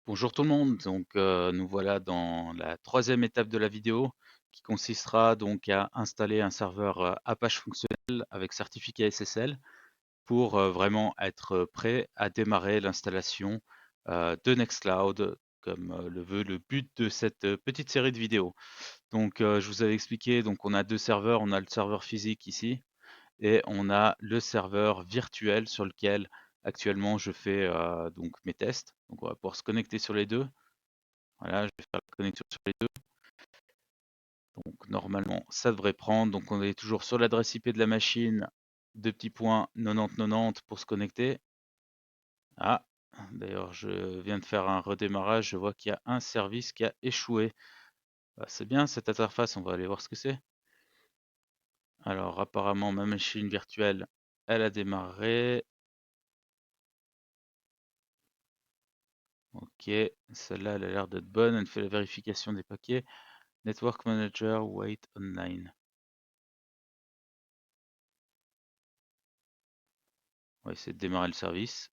Bonjour tout le monde, nous voilà dans la troisième étape de la vidéo qui consistera donc à installer un serveur Apache fonctionnel avec certificat SSL pour vraiment être prêt à démarrer l'installation de Nextcloud comme le veut le but de cette petite série de vidéos. Je vous avais expliqué, donc on a deux serveurs, on a le serveur physique ici et on a le serveur virtuel sur lequel actuellement je fais donc mes tests. Donc on va pouvoir se connecter sur les deux. Voilà, je vais faire la connexion sur les deux. Donc normalement, ça devrait prendre. Donc on est toujours sur l'adresse IP de la machine, deux petits points 9090 pour se connecter. Ah, d'ailleurs, je viens de faire un redémarrage. Je vois qu'il y a un service qui a échoué. Ah, c'est bien cette interface, on va aller voir ce que c'est. Alors apparemment, ma machine virtuelle, elle a démarré. Ok, celle-là, elle a l'air d'être bonne. Elle fait la vérification des paquets. Network Manager, wait online. On va essayer de démarrer le service.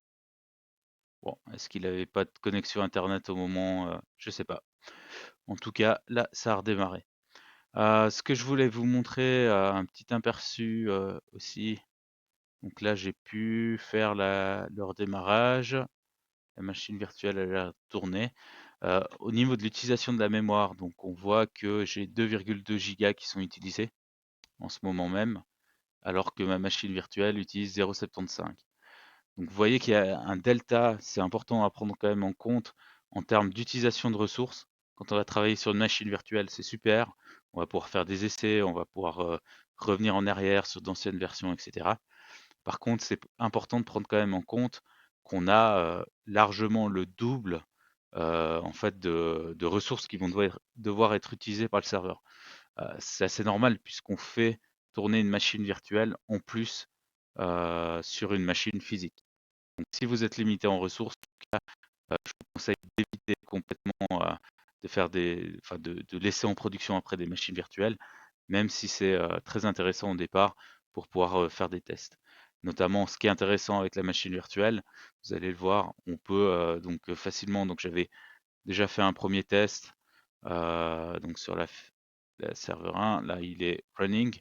Bon, est-ce qu'il n'avait pas de connexion internet au moment? Je sais pas. En tout cas, là, ça a redémarré. Ce que je voulais vous montrer, un petit aperçu aussi. Donc là, j'ai pu faire le redémarrage. La machine virtuelle, elle a tourné. Au niveau de l'utilisation de la mémoire, donc on voit que j'ai 2,2 gigas qui sont utilisés en ce moment même, alors que ma machine virtuelle utilise 0,75. Donc vous voyez qu'il y a un delta, c'est important à prendre quand même en compte en termes d'utilisation de ressources. Quand on va travailler sur une machine virtuelle, c'est super. On va pouvoir faire des essais, on va pouvoir revenir en arrière sur d'anciennes versions, etc. Par contre, c'est important de prendre quand même en compte qu'on a largement le double en fait de ressources qui vont devoir être utilisées par le serveur. C'est assez normal puisqu'on fait tourner une machine virtuelle en plus sur une machine physique. Donc, si vous êtes limité en ressources, je vous conseille d'éviter complètement de faire enfin, de laisser en production après des machines virtuelles, même si c'est très intéressant au départ pour pouvoir faire des tests. Notamment, ce qui est intéressant avec la machine virtuelle, vous allez le voir, on peut donc facilement. Donc, j'avais déjà fait un premier test donc sur la serveur 1. Là, il est running.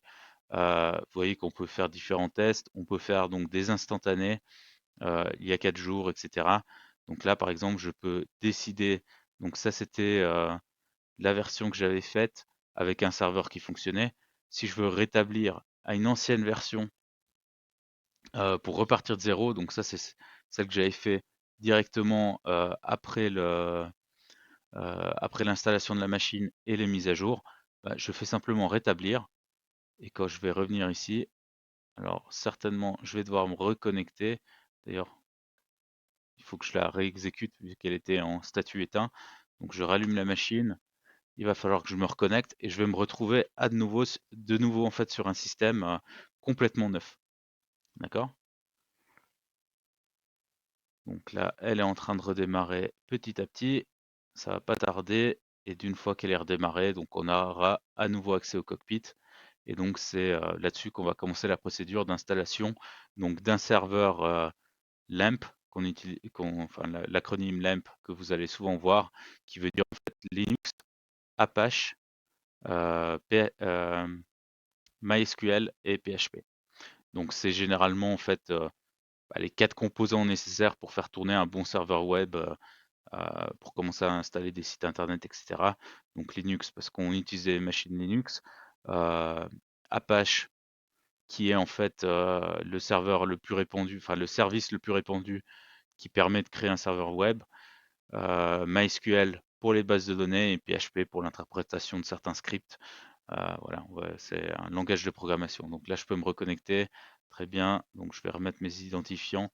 Vous voyez qu'on peut faire différents tests. On peut faire donc des instantanés il y a 4 jours, etc. Donc là, par exemple, je peux décider. Donc ça, c'était la version que j'avais faite avec un serveur qui fonctionnait. Si je veux rétablir à une ancienne version pour repartir de zéro, donc ça, c'est celle que j'avais fait directement après l'installation de la machine et les mises à jour, bah, je fais simplement rétablir. Et quand je vais revenir ici, alors certainement, je vais devoir me reconnecter. D'ailleurs, il faut que je la réexécute vu qu'elle était en statut éteint. Donc je rallume la machine, il va falloir que je me reconnecte et je vais me retrouver de nouveau en fait sur un système complètement neuf. D'accord? Donc là, elle est en train de redémarrer petit à petit. Ça va pas tarder. Et d'une fois qu'elle est redémarrée, donc on aura à nouveau accès au cockpit. Et donc c'est là-dessus qu'on va commencer la procédure d'installation donc d'un serveur LAMP enfin l'acronyme LAMP que vous allez souvent voir, qui veut dire en fait Linux, Apache, MySQL et PHP. Donc c'est généralement en fait les 4 composants nécessaires pour faire tourner un bon serveur web, pour commencer à installer des sites internet, etc. Donc Linux parce qu'on utilise des machines Linux, euh, Apache qui est en fait le serveur le plus répandu, enfin le service le plus répandu qui permet de créer un serveur web, MySQL pour les bases de données et PHP pour l'interprétation de certains scripts. Voilà, ouais, c'est un langage de programmation. Donc là, je peux me reconnecter. Très bien. Donc je vais remettre mes identifiants.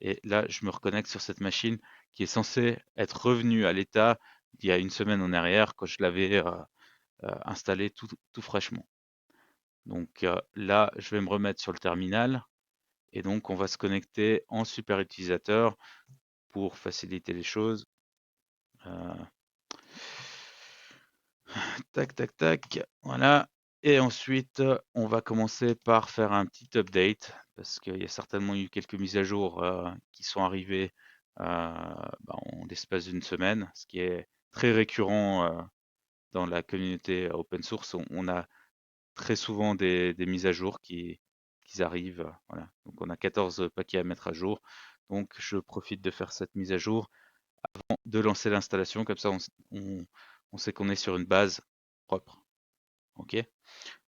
Et là, je me reconnecte sur cette machine qui est censée être revenue à l'état d'il y a une semaine en arrière quand je l'avais installée tout fraîchement. Donc là, je vais me remettre sur le terminal. Et donc, on va se connecter en super utilisateur pour faciliter les choses. Euh, Tac, tac, tac. Voilà. Et ensuite, on va commencer par faire un petit update parce qu'il y a certainement eu quelques mises à jour qui sont arrivées en l'espace d'une semaine, ce qui est très récurrent dans la communauté open source. On a très souvent des mises à jour qui arrivent. Voilà. Donc on a 14 paquets à mettre à jour. Donc je profite de faire cette mise à jour avant de lancer l'installation. Comme ça, on sait qu'on est sur une base propre. OK?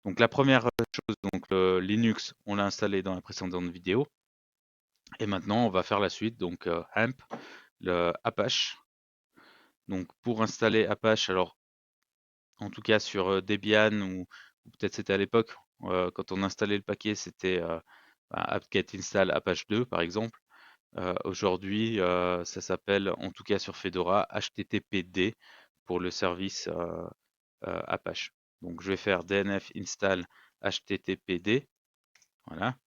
Donc la première chose, donc le Linux, on l'a installé dans la précédente vidéo. Et maintenant, on va faire la suite. Donc AMP, le Apache. Donc pour installer Apache, alors en tout cas sur Debian ou peut-être c'était à l'époque, quand on installait le paquet, c'était apt-get install Apache 2 par exemple. Aujourd'hui, ça s'appelle, en tout cas sur Fedora, HTTPD pour le service Apache. Donc je vais faire dnf install HTTPD, voilà.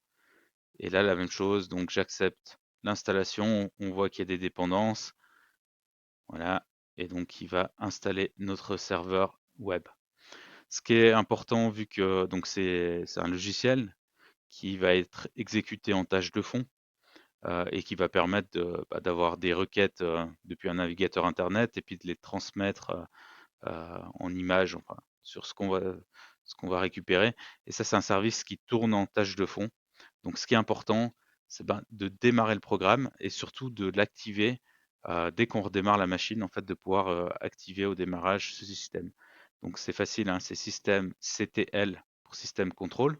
Et là, la même chose, donc j'accepte l'installation, on voit qu'il y a des dépendances, voilà. Et donc il va installer notre serveur web. Ce qui est important, vu que donc c'est un logiciel qui va être exécuté en tâche de fond et qui va permettre d'avoir des requêtes depuis un navigateur internet et puis de les transmettre en images, enfin, sur ce qu'on va récupérer. Et ça, c'est un service qui tourne en tâche de fond. Donc, ce qui est important, c'est de démarrer le programme et surtout de l'activer dès qu'on redémarre la machine, en fait, de pouvoir activer au démarrage ce système. Donc, c'est facile, hein, c'est système CTL pour système control.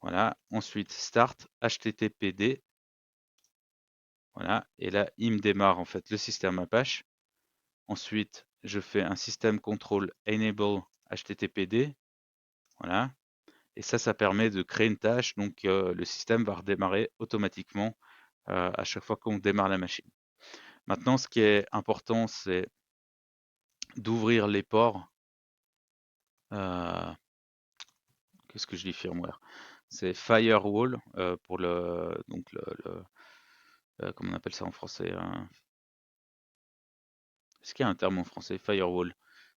Voilà. Ensuite, start HTTPD. Voilà. Et là, il me démarre en fait le système Apache. Ensuite, je fais un système control enable HTTPD. Voilà. Et ça permet de créer une tâche. Donc, le système va redémarrer automatiquement à chaque fois qu'on démarre la machine. Maintenant, ce qui est important, c'est d'ouvrir les ports. Qu'est-ce que je dis firmware? C'est firewall pour comment on appelle ça en français? Est-ce qu'il y a un terme en français? Firewall.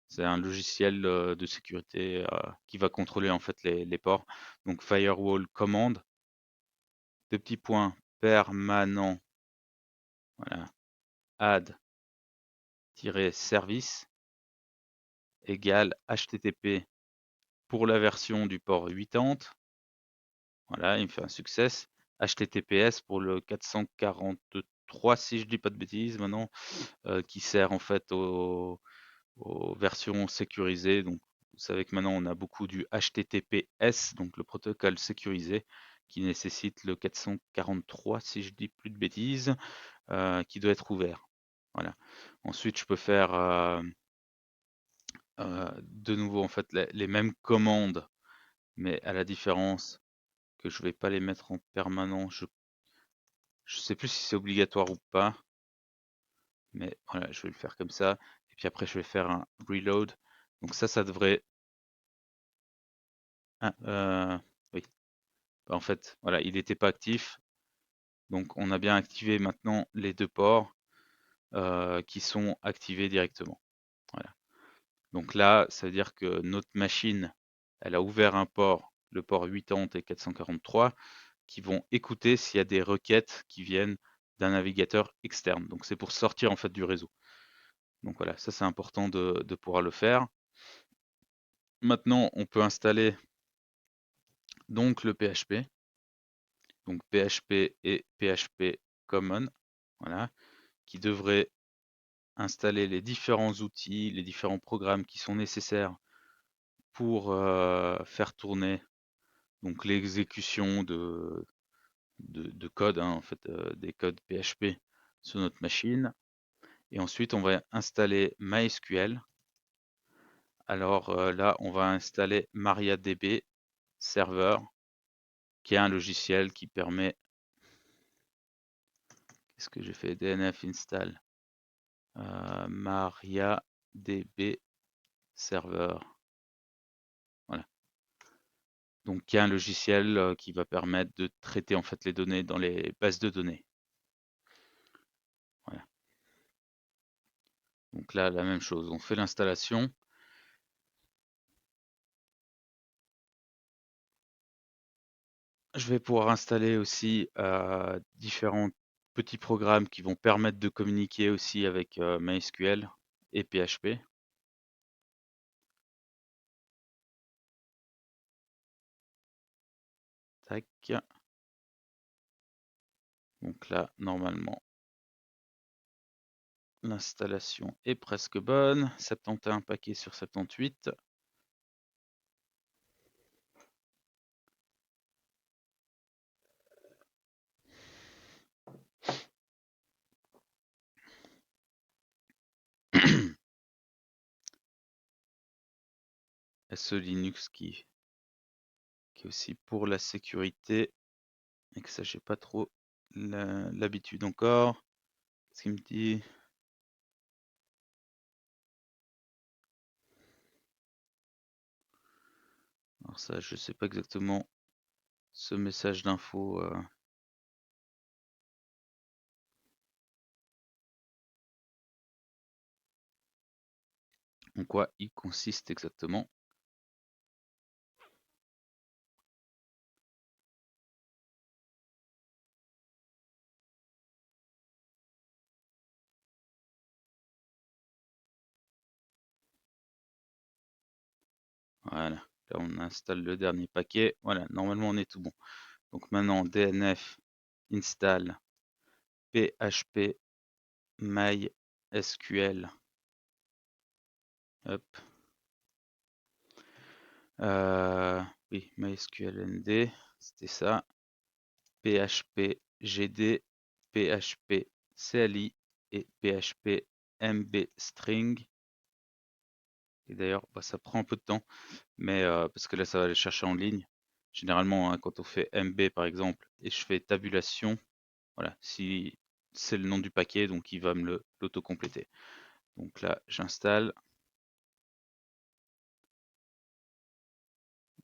C'est un logiciel de sécurité qui va contrôler en fait les ports. Donc firewall commande, deux petits points permanent, voilà, add-service égale HTTP pour la version du port 80. Voilà, il me fait un success. HTTPS pour le 443, si je dis pas de bêtises maintenant, qui sert en fait aux versions sécurisées. Donc, vous savez que maintenant on a beaucoup du HTTPS, donc le protocole sécurisé, qui nécessite le 443, si je dis plus de bêtises, qui doit être ouvert. Voilà. Ensuite, je peux faire de nouveau en fait les mêmes commandes, mais à la différence que je vais pas les mettre en permanent. Je sais plus si c'est obligatoire ou pas, mais voilà, je vais le faire comme ça. Et puis après, je vais faire un reload. Donc ça devrait. Ah, oui. En fait, voilà, il n'était pas actif. Donc on a bien activé maintenant les deux ports qui sont activés directement. Voilà. Donc là, ça veut dire que notre machine, elle a ouvert un port, le port 80 et 443, qui vont écouter s'il y a des requêtes qui viennent d'un navigateur externe. Donc c'est pour sortir en fait du réseau. Donc voilà, ça c'est important de pouvoir le faire. Maintenant, on peut installer donc le PHP. Donc PHP et PHP Common, voilà, qui devrait installer les différents outils, les différents programmes qui sont nécessaires pour faire tourner donc l'exécution de code, hein, en fait, des codes PHP sur notre machine. Et ensuite, on va installer MySQL. Alors là, on va installer MariaDB Server, qui est un logiciel qui permet. Qu'est-ce que j'ai fait? DNF install MariaDB Server. Voilà. Donc, il y a un logiciel qui va permettre de traiter en fait les données dans les bases de données. Voilà. Donc là, la même chose. On fait l'installation. Je vais pouvoir installer aussi différents petits programmes qui vont permettre de communiquer aussi avec MySQL et PHP. Tac. Donc là, normalement, l'installation est presque bonne. 71 paquets sur 78. SE Linux qui est aussi pour la sécurité et que ça j'ai pas trop l'habitude encore. Ce qu'il me dit. Alors ça, je sais pas exactement ce message d'info. En quoi il consiste exactement. Voilà, là on installe le dernier paquet. Voilà, normalement on est tout bon. Donc maintenant DNF install PHP MySQL. Hop. Oui, MySQL ND, c'était ça. PHP GD, PHP CLI et PHP MB string. Et d'ailleurs, bah, ça prend un peu de temps, mais parce que là, ça va aller chercher en ligne. Généralement, hein, quand on fait MB par exemple, et je fais tabulation, voilà, si c'est le nom du paquet, donc il va me l'auto-compléter. Donc là, j'installe.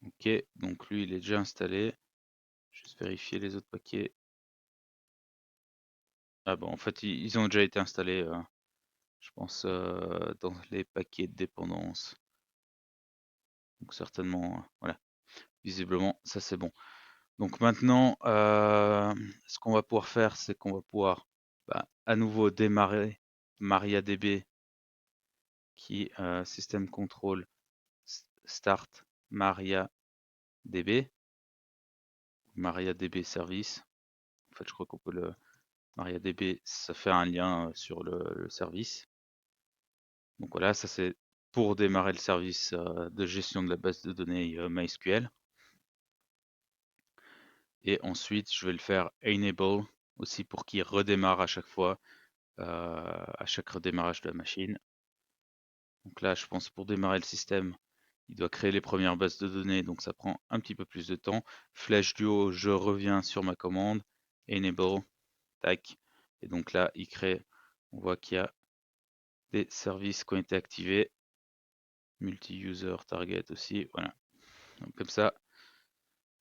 Ok, donc lui, il est déjà installé. Juste vérifier les autres paquets. Ah bon, en fait, ils ont déjà été installés, je pense, dans les paquets de dépendance. Donc certainement, voilà, visiblement, ça c'est bon. Donc maintenant, ce qu'on va pouvoir faire, c'est qu'on va pouvoir à nouveau démarrer MariaDB qui système control start MariaDB, MariaDB service. En fait, je crois qu'on peut le MariaDB, ça fait un lien sur le service. Donc voilà, ça c'est pour démarrer le service de gestion de la base de données MySQL. Et ensuite, je vais le faire enable aussi pour qu'il redémarre à chaque fois, à chaque redémarrage de la machine. Donc là, je pense pour démarrer le système, il doit créer les premières bases de données, donc ça prend un petit peu plus de temps. Flèche du haut, je reviens sur ma commande, enable, tac. Et donc là, il crée, on voit qu'il y a des services qui ont été activés, multi-user target aussi, voilà. Donc comme ça,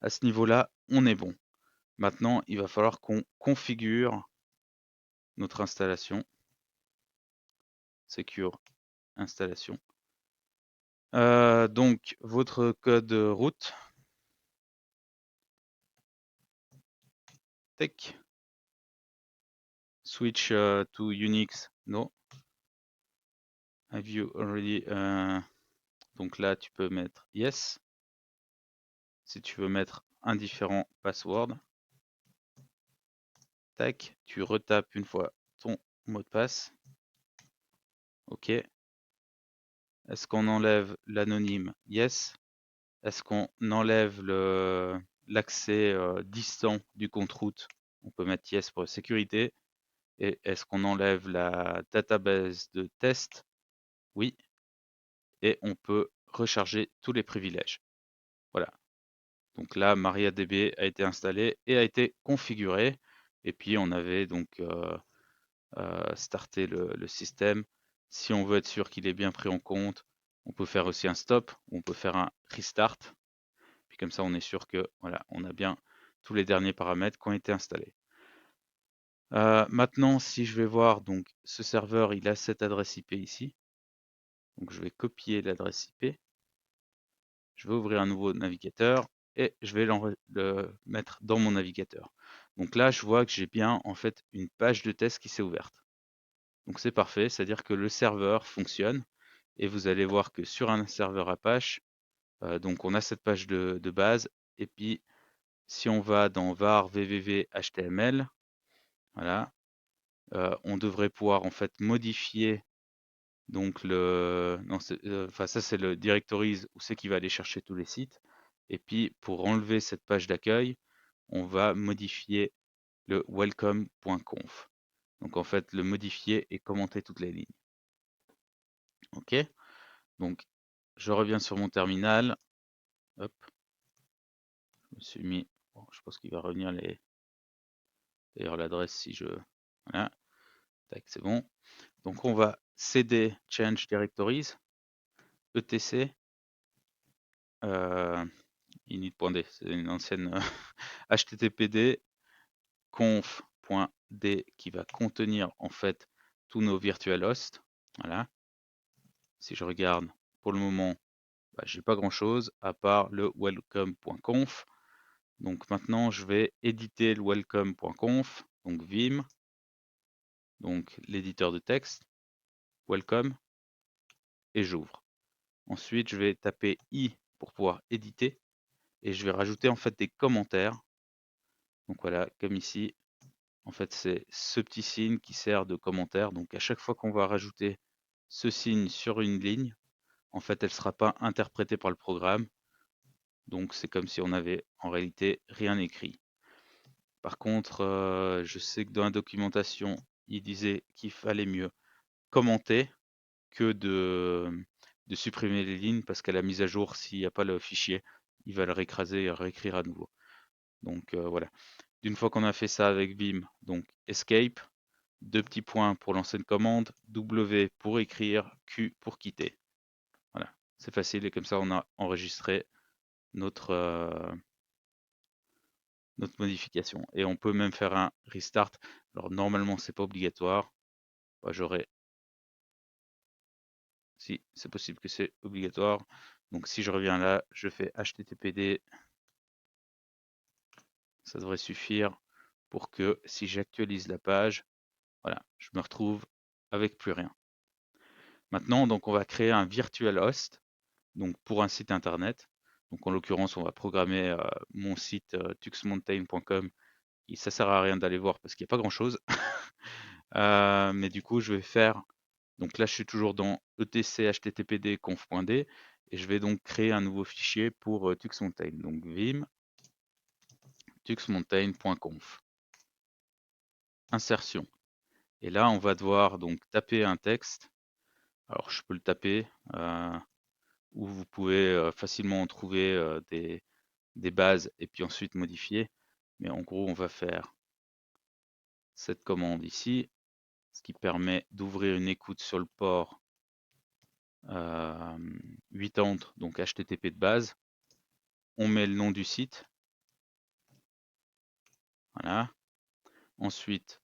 à ce niveau-là, on est bon. Maintenant, il va falloir qu'on configure notre installation. Secure installation. Donc, votre code route. Tech. Switch to Unix. No. Have you already... donc là, tu peux mettre yes. Si tu veux mettre un différent password. Tac. Tu retapes une fois ton mot de passe. OK. Est-ce qu'on enlève l'anonyme? Yes. Est-ce qu'on enlève l'accès distant du compte route? On peut mettre yes pour la sécurité. Et est-ce qu'on enlève la database de test? Oui. Et on peut recharger tous les privilèges. Voilà. Donc là, MariaDB a été installé et a été configuré. Et puis on avait donc starté le système. Si on veut être sûr qu'il est bien pris en compte, on peut faire aussi un stop, ou on peut faire un restart. Puis comme ça, on est sûr que voilà, on a bien tous les derniers paramètres qui ont été installés. Maintenant, si je vais voir, donc ce serveur, il a cette adresse IP ici. Donc je vais copier l'adresse IP. Je vais ouvrir un nouveau navigateur et je vais le mettre dans mon navigateur. Donc là, je vois que j'ai bien en fait une page de test qui s'est ouverte. Donc c'est parfait, c'est-à-dire que le serveur fonctionne et vous allez voir que sur un serveur Apache, donc on a cette page de base et puis si on va dans var www html, voilà, on devrait pouvoir en fait modifier donc non, enfin ça c'est le directories où c'est qui va aller chercher tous les sites. Et puis pour enlever cette page d'accueil, on va modifier le welcome.conf. Donc en fait le modifier et commenter toutes les lignes. Ok, donc je reviens sur mon terminal. Hop, je me suis mis. Bon, je pense qu'il va revenir d'ailleurs l'adresse si je. Voilà, tac, c'est bon. Donc on va cd change directories, etc. init.d, c'est une ancienne httpd conf.d qui va contenir en fait tous nos virtual hosts. Voilà. Si je regarde pour le moment, bah, j'ai pas grand chose à part le welcome.conf. Donc maintenant je vais éditer le welcome.conf, donc vim, donc l'éditeur de texte, welcome, et j'ouvre. Ensuite je vais taper i pour pouvoir éditer et je vais rajouter en fait des commentaires. Donc voilà, comme ici, en fait c'est ce petit signe qui sert de commentaire. Donc à chaque fois qu'on va rajouter ce signe sur une ligne, en fait elle ne sera pas interprétée par le programme. Donc c'est comme si on avait en réalité rien écrit. Par contre, je sais que dans la documentation, il disait qu'il fallait mieux commenter que de supprimer les lignes parce qu'à la mise à jour, s'il n'y a pas le fichier, il va le réécraser et réécrire à nouveau. Donc voilà. D'une fois qu'on a fait ça avec Vim, donc Escape, 2 petits points pour lancer une commande, W pour écrire, Q pour quitter. Voilà, c'est facile et comme ça on a enregistré notre, notre modification. Et on peut même faire un restart. Alors normalement c'est pas obligatoire. Bah, j'aurais. Si, c'est possible que c'est obligatoire. Donc si je reviens là, je fais httpd. Ça devrait suffire pour que si j'actualise la page, voilà, je me retrouve avec plus rien. Maintenant, donc on va créer un virtual host donc pour un site internet. Donc en l'occurrence, on va programmer mon site tuxmountain.com. Et ça sert à rien d'aller voir parce qu'il n'y a pas grand chose. Mais du coup, je vais faire. Donc là, je suis toujours dans etc httpd conf.d et je vais donc créer un nouveau fichier pour tuxmountain. Donc vim tuxmountain.conf. Insertion. Et là, on va devoir donc taper un texte. Alors, je peux le taper ou vous pouvez facilement en trouver des bases et puis ensuite modifier. Mais en gros, on va faire cette commande ici, ce qui permet d'ouvrir une écoute sur le port 80, donc HTTP de base. On met le nom du site. Voilà. Ensuite,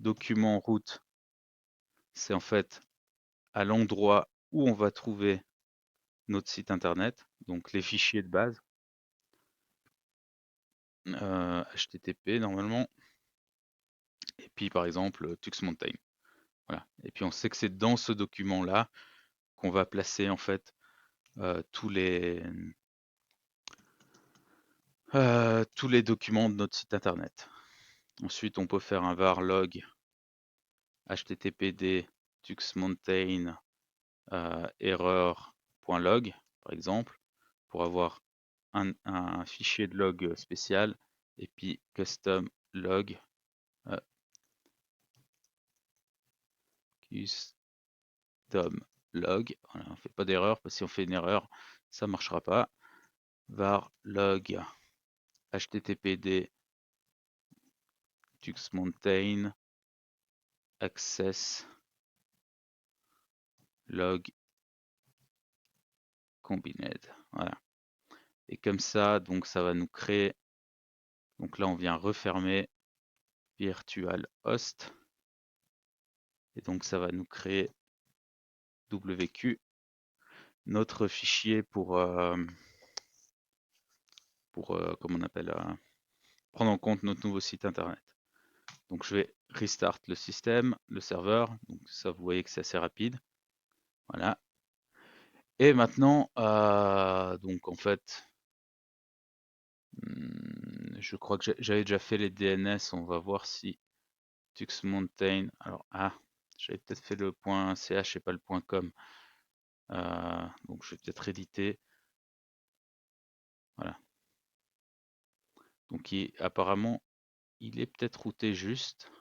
document route, c'est en fait à l'endroit où on va trouver notre site internet, donc les fichiers de base. HTTP normalement. Et puis par exemple tuxmountain. Voilà. Et puis on sait que c'est dans ce document-là qu'on va placer en fait tous les documents de notre site internet. Ensuite, on peut faire un var log httpd tuxmountain error.log par exemple pour avoir un fichier de log spécial et puis custom log custom log. Voilà, on ne fait pas d'erreur parce que si on fait une erreur, ça ne marchera pas. Var log httpd tuxmountain access log combined. Voilà. Et comme ça, donc ça va nous créer. Donc là, on vient refermer virtual host. Et donc ça va nous créer WQ, notre fichier pour comment on appelle prendre en compte notre nouveau site internet. Donc je vais restart le système, le serveur. Donc ça, vous voyez que c'est assez rapide. Voilà. Et maintenant, donc en fait, je crois que j'avais déjà fait les DNS. On va voir si Tux Mountain. Alors, j'avais peut-être fait le .ch et pas le .com. Donc je vais peut-être éditer. Voilà. Donc apparemment, il est peut-être routé juste.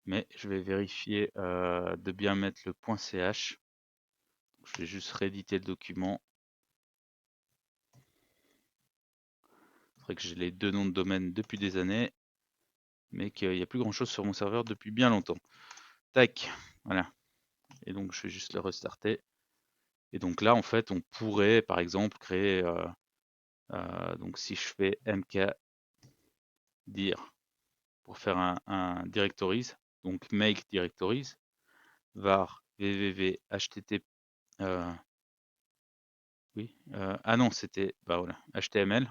Mais je vais vérifier de bien mettre le .ch. Je vais juste rééditer le document. C'est vrai que j'ai les deux noms de domaine depuis des années, mais qu'il n'y a plus grand chose sur mon serveur depuis bien longtemps. Tac, voilà. Et donc je vais juste le restarter. Et donc là, en fait, on pourrait, par exemple, créer. Donc si je fais mkdir pour faire un directories, donc make directories, var www http. Oui. Ah non, c'était voilà, HTML,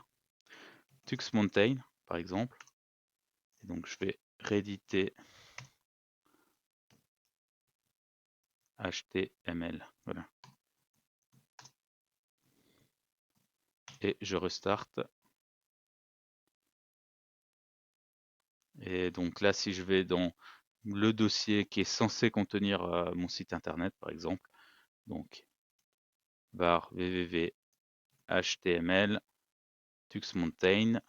Tux Mountain, par exemple. Et donc je vais rééditer HTML. Voilà. Et je restart. Et donc là, si je vais dans le dossier qui est censé contenir mon site internet, par exemple, donc var www html tuxmountain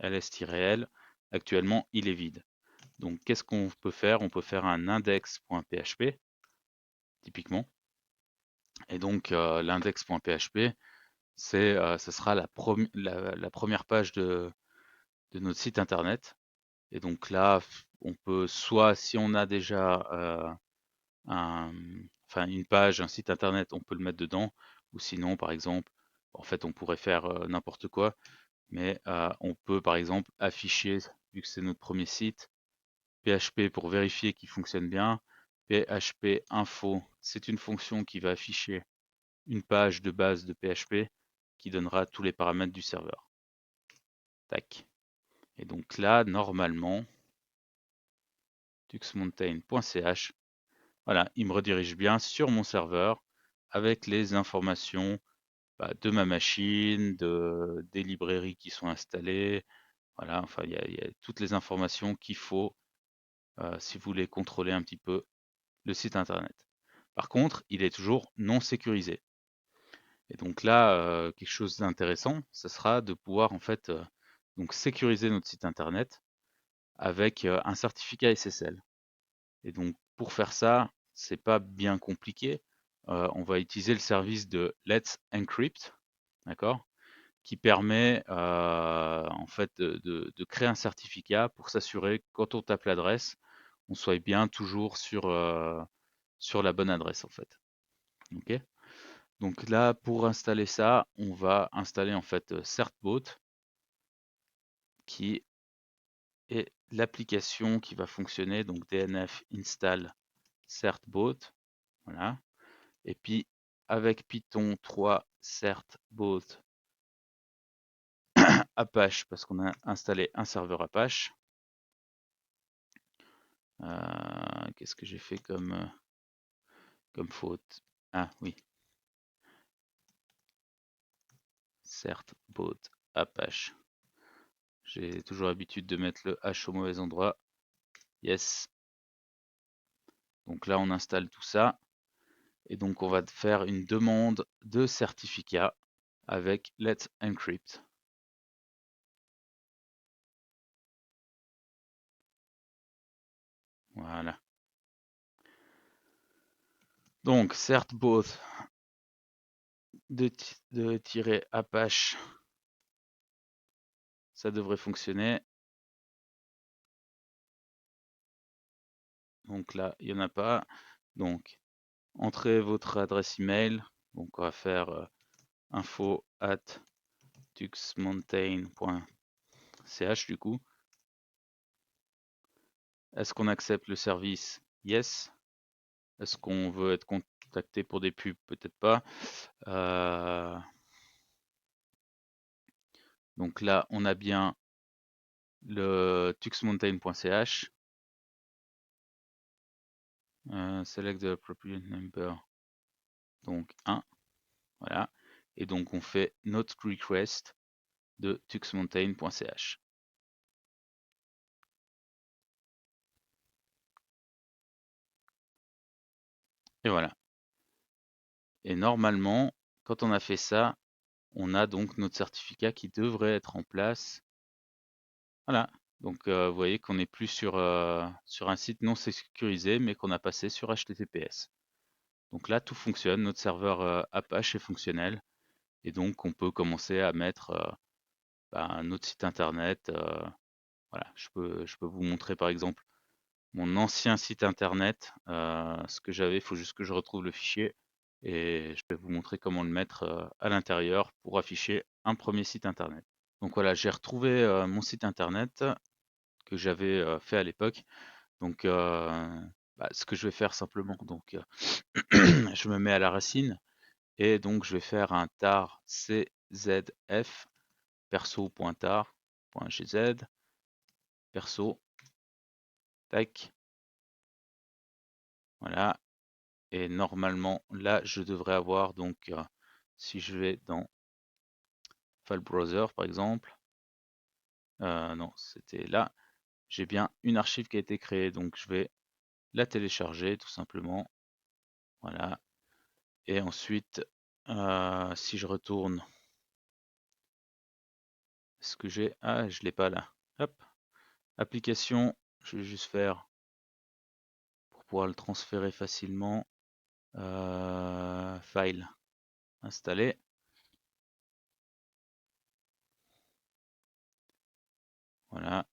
ls-l, actuellement il est vide. Donc qu'est-ce qu'on peut faire? On peut faire un index.php, typiquement. Et donc l'index.php, ce sera la première page de notre site internet. Et donc là, on peut soit, si on a déjà une page, un site internet, on peut le mettre dedans. Ou sinon, par exemple, en fait, on pourrait faire n'importe quoi. Mais on peut, par exemple, afficher, vu que c'est notre premier site, PHP pour vérifier qu'il fonctionne bien. PHP info, c'est une fonction qui va afficher une page de base de PHP qui donnera tous les paramètres du serveur. Tac. Et donc là, normalement, tuxmountain.ch, voilà, il me redirige bien sur mon serveur avec les informations de ma machine, des librairies qui sont installées. Voilà, enfin, il y a toutes les informations qu'il faut si vous voulez contrôler un petit peu le site internet. Par contre, il est toujours non sécurisé. Et donc là, quelque chose d'intéressant, ce sera de pouvoir en fait donc sécuriser notre site internet avec un certificat SSL. Et donc pour faire ça, c'est pas bien compliqué. On va utiliser le service de Let's Encrypt, d'accord, qui permet en fait de créer un certificat pour s'assurer que quand on tape l'adresse, on soit bien toujours sur la bonne adresse en fait. Ok. Donc là, pour installer ça, on va installer en fait Certbot, qui est l'application qui va fonctionner. Donc DNF install Certbot, voilà. Et puis avec Python 3 Certbot Apache, parce qu'on a installé un serveur Apache. Qu'est-ce que j'ai fait comme faute? Ah oui, Certbot Apache. J'ai toujours l'habitude de mettre le H au mauvais endroit. Yes. Donc là, on installe tout ça. Et donc, on va faire une demande de certificat avec Let's Encrypt. Voilà. Donc, certbot de tirer Apache, ça devrait fonctionner. Donc là, il n'y en a pas. Donc, entrez votre adresse email. Donc, on va faire info@tuxmountain.ch du coup. Est-ce qu'on accepte le service? Yes. Est-ce qu'on veut être contacté pour des pubs? Peut-être pas. Donc là, on a bien le tuxmountain.ch, select the appropriate number, donc 1, voilà, et donc on fait notre request de tuxmountain.ch. Et voilà. Et normalement, quand on a fait ça, on a donc notre certificat qui devrait être en place. Voilà. Donc vous voyez qu'on n'est plus sur un site non sécurisé, mais qu'on a passé sur HTTPS. Donc là, tout fonctionne. Notre serveur Apache est fonctionnel. Et donc, on peut commencer à mettre notre site internet. Voilà. Je peux vous montrer par exemple mon ancien site internet. Ce que j'avais, il faut juste que je retrouve le fichier. Et je vais vous montrer comment le mettre à l'intérieur pour afficher un premier site internet. Donc voilà, j'ai retrouvé mon site internet que j'avais fait à l'époque. Donc ce que je vais faire simplement, donc je me mets à la racine et donc je vais faire un tar czf perso.tar.gz perso, tac, voilà. Et normalement là je devrais avoir donc si je vais dans file browser par exemple, non c'était là, j'ai bien une archive qui a été créée, donc je vais la télécharger tout simplement, voilà. Et ensuite si je retourne, ce que j'ai, ah je l'ai pas là, hop, application, je vais juste faire pour pouvoir le transférer facilement, file, installer, voilà,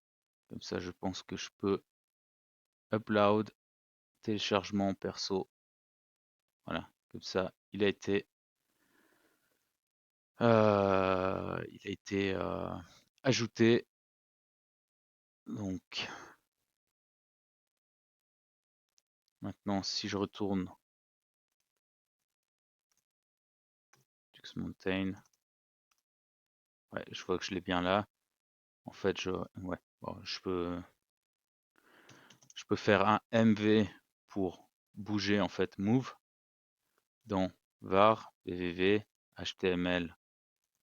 comme ça je pense que je peux upload, téléchargement perso, voilà, comme ça il a été ajouté. Donc maintenant si je retourne Tux Mountain, ouais, je vois que je l'ai bien là. En fait, ouais, bon, je peux faire un MV pour bouger en fait move dans var www html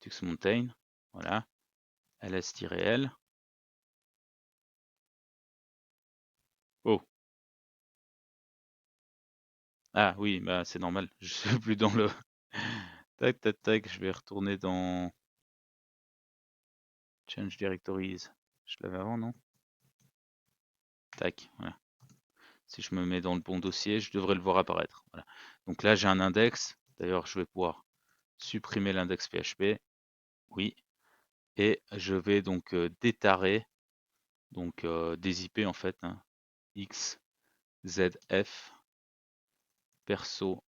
tuxmountain, voilà, ls-l. Oh, ah oui, bah c'est normal, je suis plus dans le tac tac tac, je vais retourner dans change directories. Je l'avais avant, non? Tac, voilà. Si je me mets dans le bon dossier, je devrais le voir apparaître. Voilà. Donc là, j'ai un index. D'ailleurs, je vais pouvoir supprimer l'index PHP. Oui. Et je vais donc détarer donc des IP en fait, hein. X, Z, F, perso,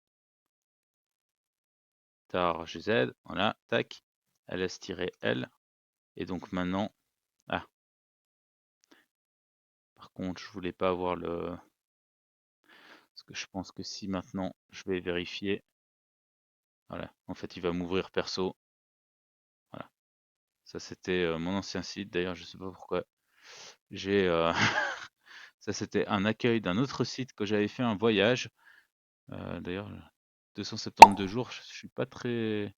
tar, GZ. Voilà. Tac. ls-l. Et donc maintenant, ah, par contre, je voulais pas avoir le, parce que je pense que si maintenant je vais vérifier, voilà, en fait, il va m'ouvrir perso. Voilà. Ça, c'était mon ancien site. D'ailleurs, je sais pas pourquoi. J'ai ça, c'était un accueil d'un autre site que j'avais fait un voyage. D'ailleurs, 272 jours, je suis pas très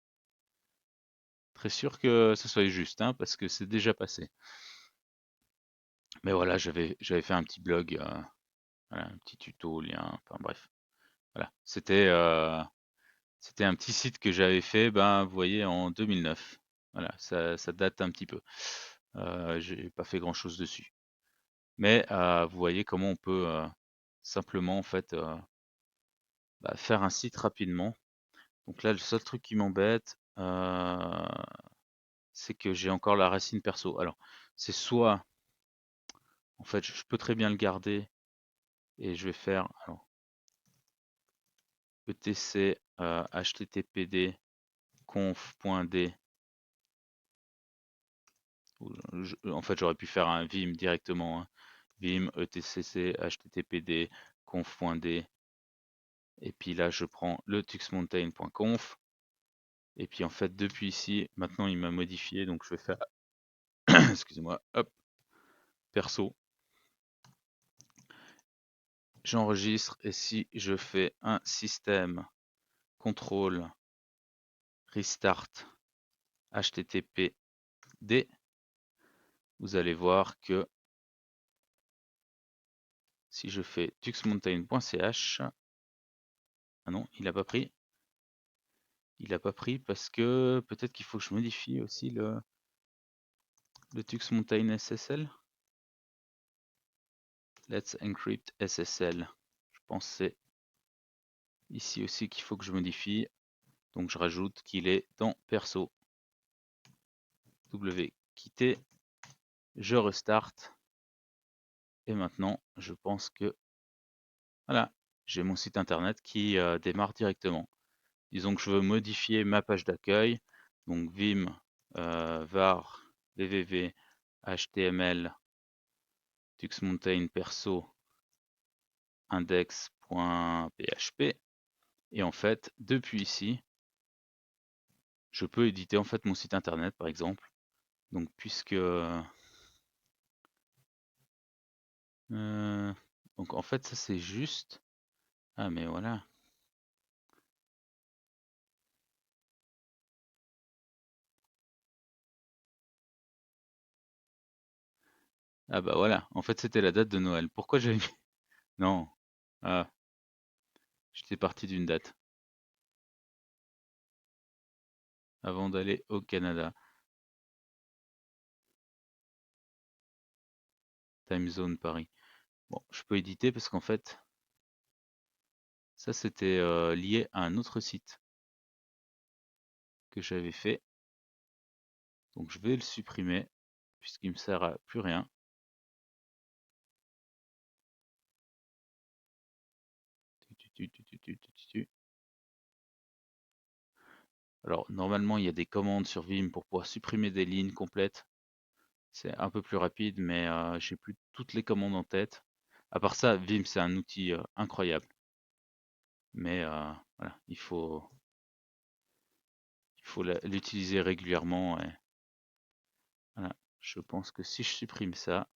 très sûr que ce soit juste, hein, parce que c'est déjà passé. Mais voilà, j'avais fait un petit blog, voilà, un petit tuto, lien, enfin bref. Voilà, c'était un petit site que j'avais fait, ben, vous voyez, en 2009. Voilà, ça date un petit peu. J'ai pas fait grand-chose dessus. Mais vous voyez comment on peut simplement en fait faire un site rapidement. Donc là, le seul truc qui m'embête, c'est que j'ai encore la racine perso. Alors, c'est soit, en fait, je peux très bien le garder et je vais faire alors, etc httpd conf.d. En fait, j'aurais pu faire un vim directement, hein. Vim etc httpd conf.d. Et puis là, je prends le tuxmountain.conf. Et puis en fait, depuis ici, maintenant il m'a modifié, donc je vais faire, excusez-moi, hop, perso. J'enregistre et si je fais un système contrôle restart HTTPD, vous allez voir que si je fais tuxmountain.ch, ah non, il n'a pas pris. Il n'a pas pris parce que peut-être qu'il faut que je modifie aussi le tuxmountain SSL. Let's encrypt SSL. Je pense que c'est ici aussi qu'il faut que je modifie. Donc je rajoute qu'il est dans perso. W quitter. Je restart. Et maintenant, je pense que voilà, j'ai mon site internet qui démarre directement. Disons que je veux modifier ma page d'accueil. Donc vim var www html tuxmountain perso index.php et en fait depuis ici je peux éditer en fait mon site internet par exemple. Donc puisque donc en fait ça c'est juste ah mais voilà. Ah bah voilà, en fait c'était la date de Noël. Pourquoi j'avais mis non. Ah, j'étais parti d'une date avant d'aller au Canada. Time zone Paris. Bon, je peux éditer parce qu'en fait ça c'était lié à un autre site que j'avais fait. Donc je vais le supprimer puisqu'il me sert à plus rien. Alors normalement il y a des commandes sur Vim pour pouvoir supprimer des lignes complètes. C'est un peu plus rapide, mais j'ai plus toutes les commandes en tête. À part ça, Vim c'est un outil incroyable. Mais voilà, il faut l'utiliser régulièrement. Et, voilà, je pense que si je supprime ça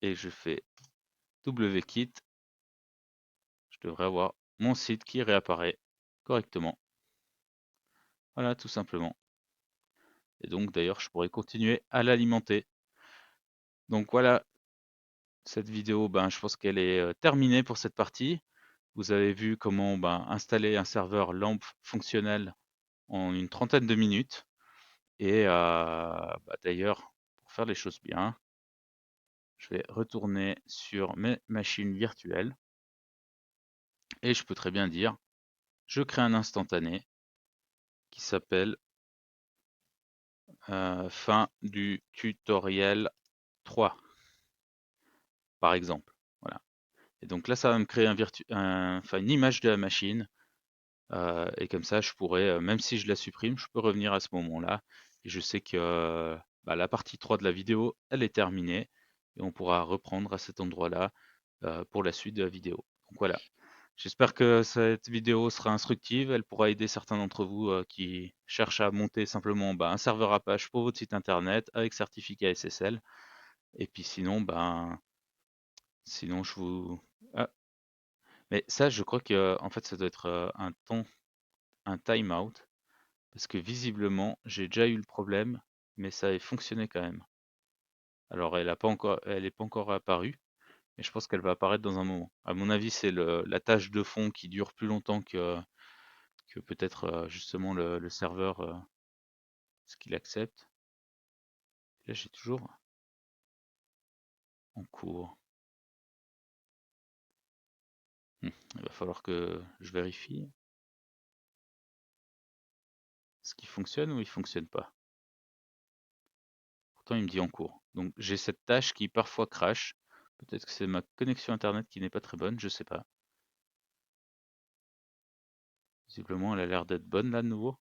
et je fais wkit, je devrais avoir mon site qui réapparaît correctement. Voilà, tout simplement. Et donc d'ailleurs, je pourrais continuer à l'alimenter. Donc voilà, cette vidéo, ben, je pense qu'elle est terminée pour cette partie. Vous avez vu comment installer un serveur LAMP fonctionnel en une trentaine de minutes. Et d'ailleurs, pour faire les choses bien, je vais retourner sur mes machines virtuelles. Et je peux très bien dire, je crée un instantané qui s'appelle fin du tutoriel 3, par exemple. Voilà. Et donc là, ça va me créer une image de la machine. Et comme ça, je pourrais, même si je la supprime, je peux revenir à ce moment-là. Et je sais que la partie 3 de la vidéo, elle est terminée. Et on pourra reprendre à cet endroit-là pour la suite de la vidéo. Donc voilà. J'espère que cette vidéo sera instructive. Elle pourra aider certains d'entre vous qui cherchent à monter simplement un serveur Apache pour votre site internet avec certificat SSL. Et puis sinon, sinon je vous... Ah, mais ça, je crois que en fait, ça doit être un timeout. Parce que visiblement, j'ai déjà eu le problème, mais ça avait fonctionné quand même. Alors elle n'est pas encore apparue, mais je pense qu'elle va apparaître dans un moment. À mon avis, c'est la tâche de fond qui dure plus longtemps que peut-être justement le serveur, ce qu'il accepte. Là, j'ai toujours en cours. Il va falloir que je vérifie ce qui fonctionne ou il fonctionne pas. Pourtant, il me dit en cours. Donc j'ai cette tâche qui parfois crache. Peut-être que c'est ma connexion internet qui n'est pas très bonne, je sais pas. Visiblement, elle a l'air d'être bonne là de nouveau.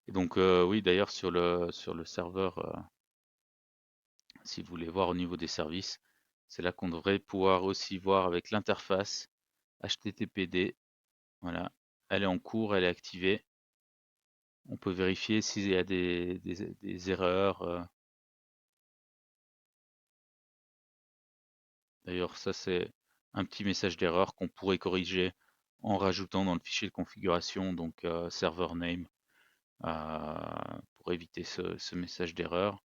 Et donc oui, d'ailleurs sur le serveur, si vous voulez voir au niveau des services, c'est là qu'on devrait pouvoir aussi voir avec l'interface HTTPD. Voilà, elle est en cours, elle est activée. On peut vérifier s'il y a des erreurs. D'ailleurs, ça c'est un petit message d'erreur qu'on pourrait corriger en rajoutant dans le fichier de configuration, donc server name, pour éviter ce message d'erreur.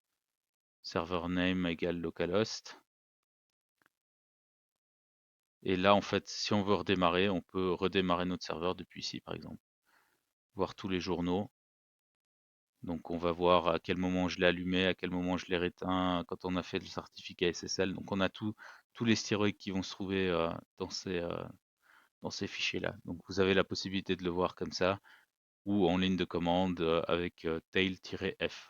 Server name égale localhost. Et là, en fait, si on veut redémarrer, on peut redémarrer notre serveur depuis ici, par exemple. Voir tous les journaux. Donc on va voir à quel moment je l'ai allumé, à quel moment je l'ai réteint, quand on a fait le certificat SSL. Donc on a tous les stéroïdes qui vont se trouver dans ces fichiers-là. Donc vous avez la possibilité de le voir comme ça, ou en ligne de commande avec tail-f.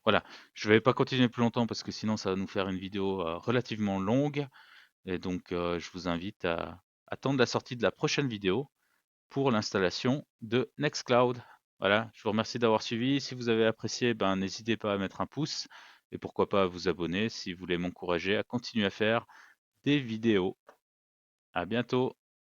Voilà, je ne vais pas continuer plus longtemps parce que sinon ça va nous faire une vidéo relativement longue. Et donc je vous invite à attendre la sortie de la prochaine vidéo pour l'installation de Nextcloud. Voilà, je vous remercie d'avoir suivi. Si vous avez apprécié, ben, n'hésitez pas à mettre un pouce et pourquoi pas à vous abonner si vous voulez m'encourager à continuer à faire des vidéos. À bientôt.